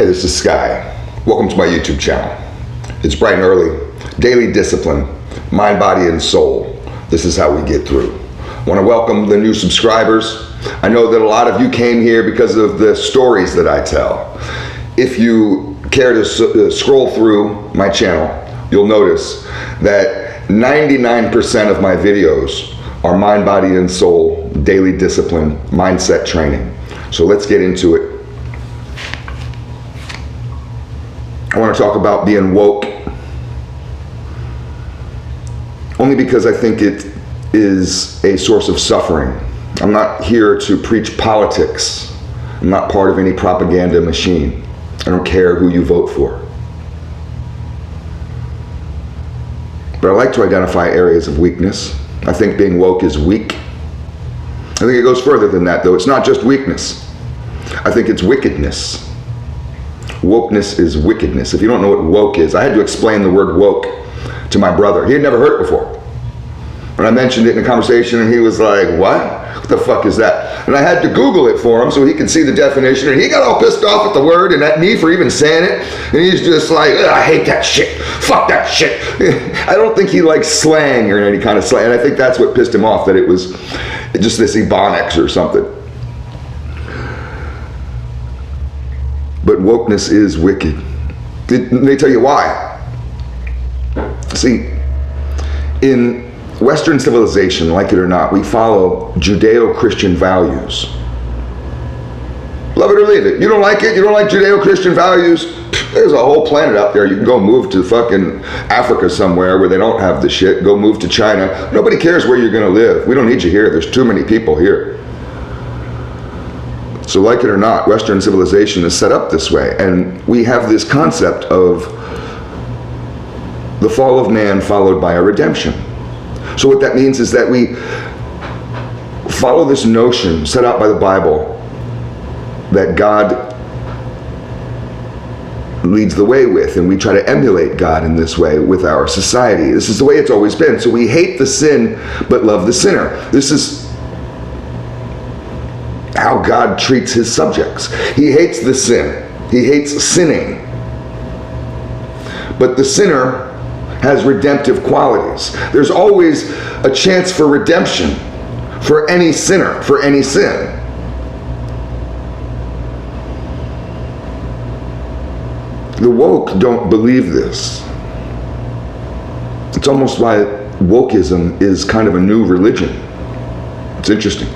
Hey, this is Sky. Welcome to my YouTube channel. It's bright and early. Daily discipline, mind, body, and soul. This is how we get through. I want to welcome the new subscribers. I know that a lot of you came here because of the stories that I tell. If you care to scroll through my channel, you'll notice that 99% of my videos are mind, body, and soul, daily discipline, mindset training. So let's get into it. I want to talk about being woke, only because I think it is a source of suffering. I'm not here to preach politics. I'm not part of any propaganda machine. I don't care who you vote for. But I like to identify areas of weakness. I think being woke is weak. I think it goes further than that, though. It's not just weakness. I think it's wickedness. Wokeness is wickedness. If you don't know what woke is, I had to explain the word woke to my brother. He had never heard it before. When I mentioned it in a conversation, and he was like, what the fuck is that? And I had to Google it for him so he could see the definition, and he got all pissed off at the word and at me for even saying it. And he's just like, I hate that shit. Fuck that shit. I don't think he likes slang or any kind of slang. And I think that's what pissed him off, that it was just this ebonics or something. But wokeness is wicked. Let me tell you why. See, in Western civilization, like it or not, we follow Judeo-Christian values. Love it or leave it. You don't like it? You don't like Judeo-Christian values? There's a whole planet out there. You can go move to fucking Africa somewhere where they don't have the shit. Go move to China. Nobody cares where you're going to live. We don't need you here. There's too many people here. So like it or not, Western civilization is set up this way. And we have this concept of the fall of man followed by a redemption. So what that means is that we follow this notion set out by the Bible that God leads the way with, and we try to emulate God in this way with our society. This is the way it's always been. So we hate the sin but love the sinner. This is how God treats his subjects. He hates the sin. He hates sinning. But the sinner has redemptive qualities. There's always a chance for redemption for any sinner, for any sin. The woke don't believe this. It's almost why wokeism is kind of a new religion. It's interesting.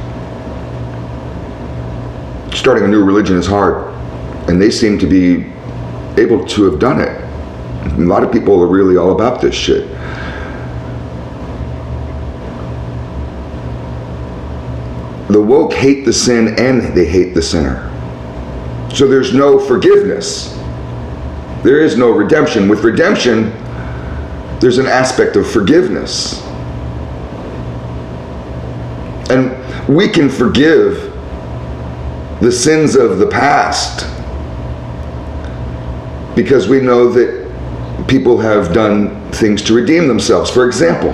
Starting a new religion is hard, and they seem to be able to have done it. A lot of people are really all about this shit. The woke hate the sin and they hate the sinner. So there's no forgiveness. There is no redemption. With redemption, there's an aspect of forgiveness. And we can forgive the sins of the past because we know that people have done things to redeem themselves. For example,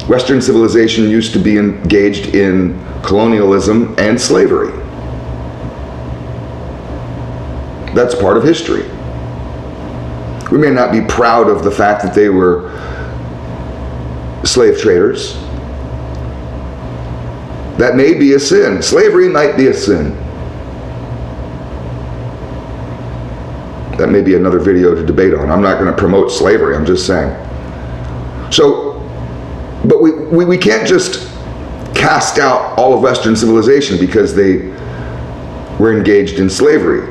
Western civilization used to be engaged in colonialism and slavery. That's part of history. We may not be proud of the fact that they were slave traders. That may be a sin. Slavery might be a sin. That may be another video to debate on. I'm not going to promote slavery, I'm just saying. So, but we can't just cast out all of Western civilization because they were engaged in slavery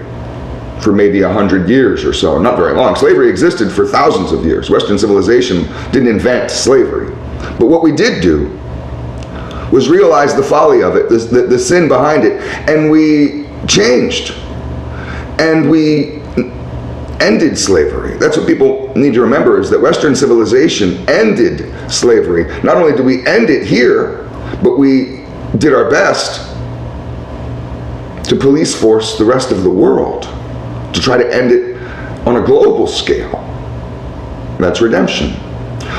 for maybe 100 years or so. Not very long. Slavery existed for thousands of years. Western civilization didn't invent slavery. But what we did do was realize the folly of it, the sin behind it, and we changed. And we ended slavery. That's what people need to remember, is that Western civilization ended slavery. Not only did we end it here, but we did our best to police force the rest of the world to try to end it on a global scale. That's redemption.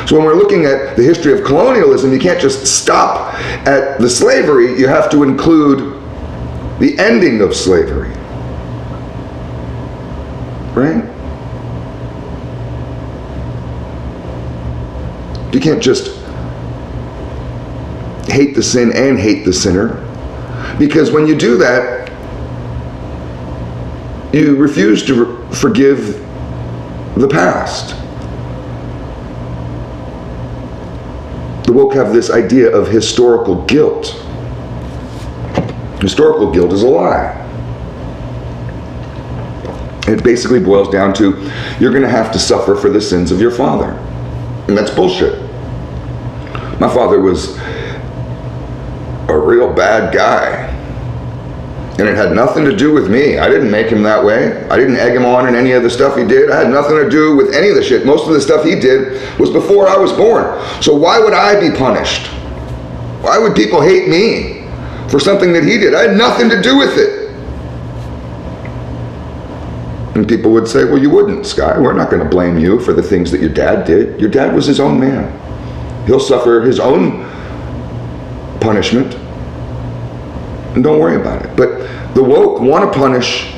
So when we're looking at the history of colonialism, you can't just stop at the slavery, you have to include the ending of slavery. right? You can't just hate the sin and hate the sinner, because when you do that, you refuse to forgive the past. The woke have this idea of historical guilt. Historical guilt is a lie. It basically boils down to, you're going to have to suffer for the sins of your father. And that's bullshit. My father was a real bad guy. And it had nothing to do with me. I didn't make him that way. I didn't egg him on in any of the stuff he did. I had nothing to do with any of the shit. Most of the stuff he did was before I was born. So why would I be punished? Why would people hate me for something that he did? I had nothing to do with it. And people would say, well, you wouldn't, Sky. We're not going to blame you for the things that your dad did. Your dad was his own man. He'll suffer his own punishment. And don't worry about it. But the woke want to punish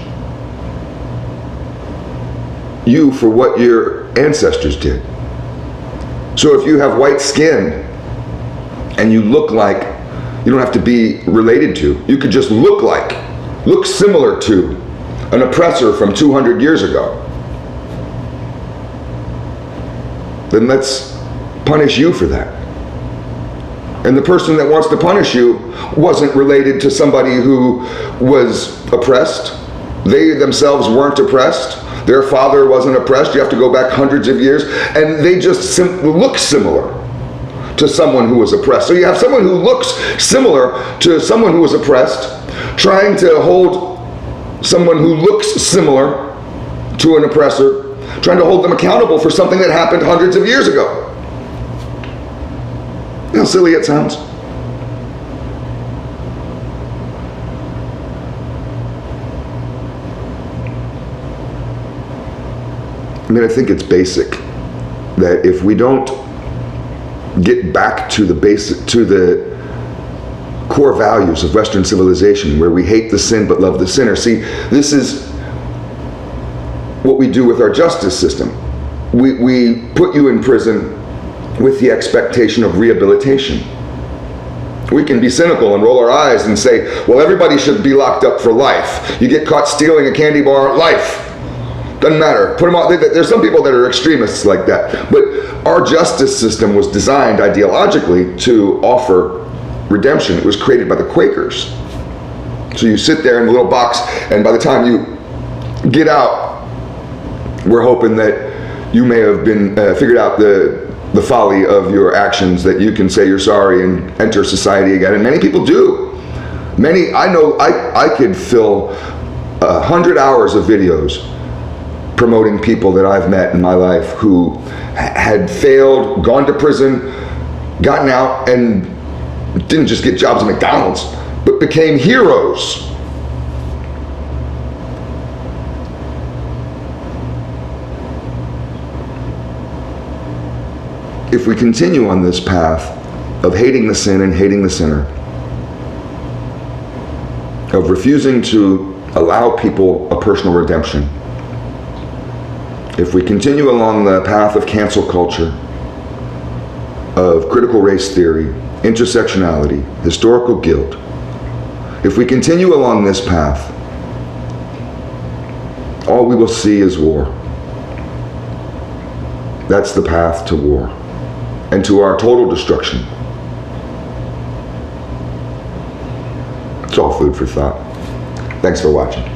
you for what your ancestors did. So if you have white skin and you look like, you don't have to be related to, you could just look similar to an oppressor from 200 years ago, then let's punish you for that. And the person that wants to punish you wasn't related to somebody who was oppressed. They themselves weren't oppressed. Their father wasn't oppressed. You have to go back hundreds of years. And they just look similar to someone who was oppressed. So you have someone who looks similar to someone who was oppressed, trying to hold someone who looks similar to an oppressor, trying to hold them accountable for something that happened hundreds of years ago. You know how silly it sounds? I mean, I think it's basic that if we don't get back to the core values of Western civilization, where we hate the sin but love the sinner. See, this is what we do with our justice system. We put you in prison with the expectation of rehabilitation. We can be cynical and roll our eyes and say, well, everybody should be locked up for life. You get caught stealing a candy bar, life. Doesn't matter. Put them out. There's some people that are extremists like that. But our justice system was designed ideologically to offer redemption. It was created by the Quakers. So you sit there in a little box, and by the time you get out, we're hoping that you may have been figured out the folly of your actions, that you can say you're sorry and enter society again. And many people do. I know I could fill 100 hours of videos promoting people that I've met in my life who had failed, gone to prison, gotten out, and didn't just get jobs at McDonald's, but became heroes. If we continue on this path of hating the sin and hating the sinner, of refusing to allow people a personal redemption, if we continue along the path of cancel culture, of critical race theory, intersectionality, historical guilt, if we continue along this path, all we will see is war. That's the path to war and to our total destruction. It's all food for thought. Thanks for watching.